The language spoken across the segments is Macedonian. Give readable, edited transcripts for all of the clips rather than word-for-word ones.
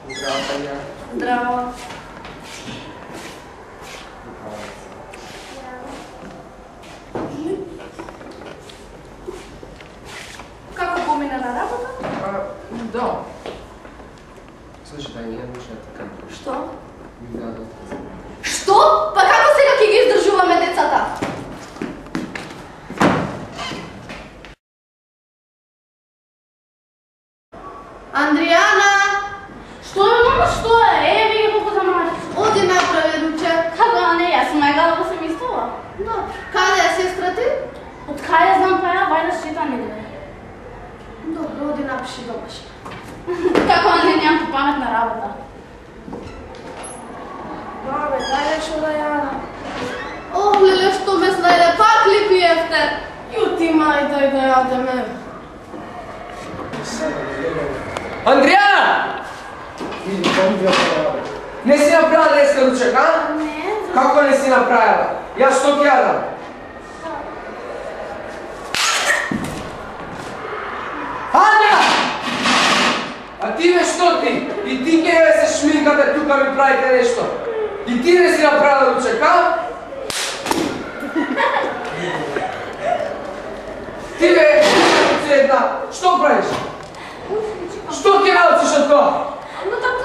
Здраво, Тања. Здраво. Како помина на работа? Да. Слушай, Тања, имам нешто да кажам. Што? Ми даде отказ. Што? Па како сега ќе ги издржуваме децата? Андријана! Што е, мама, што е? Еви ги колку замари. Оди направи руче. Како не, јас сум најгала да се мислила. Да. Каде е сестра ти? Од кај ја знам, па ја вајда шета негде. Добро, оди напиши домаш. Како не, нямам паметна работа. Бабе, дај нешто да јадам. Ох, леле, што ме знајде, пак ли пиевте? Јути, мајдај да јадеме. Андријана! Иди, помни да. Не си направила леска ручек, а? Не. Како не си направила? Јас што ќе јадам? Ана! А ти бе што ти? И ти ќе се шминкате тука ми правите нешто. И ти не си направила ручек, а? Ти бе, една, што правиш? Што ќе научиш од тоа? Но тато,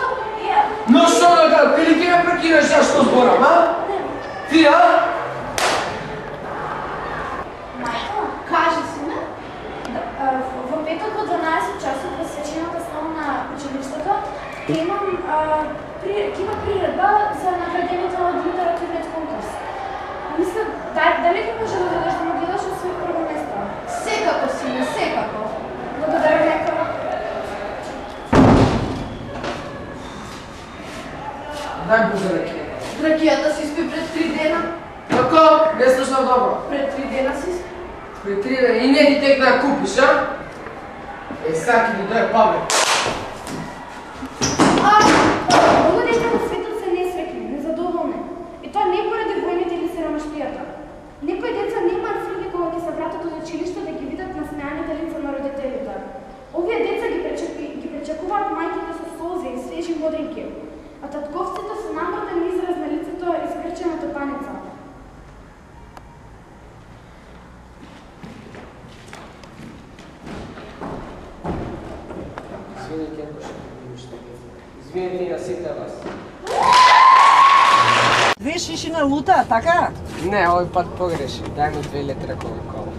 Но што да кажа, ти ли ќе ме прекинеш ја што зборам, а? Ти, а? Мајка, Кажи си ме. во петок во 12 часот во свечената сала на училиштето ќе имам има приредба за наградените од литературниот конкурс. Мислам, дали ќе може да дадеш да му гледаш од свој прво место? Секако си ме, секако. Благодарам, нека. Дај Бог за рекија. Ракијата си спи пред 3 дена. Како? Не слушнав добро. Пред 3 дена си спи. Пред 3 дена и не ти тек да ја купиш, а? Сега ќе ти дое памет. Многу деца на светот се несвекни, незадоволни. И тоа не поради војните или сиромаштијата. Некои деца немаат слуги кога ќе се вратат од училиште да ги видат насмеаните лица на родителите. Овие деца ги пречекуваат мајките со солзи и свежи модринки, а татковците со намрден израз на лицето и скрчената паница. Извини, Кенко, што ти нешто. Извините и на сите вас. 2 шишина лута, така? Не, овој пат погреши. Дај ми 2 литра кола-кола.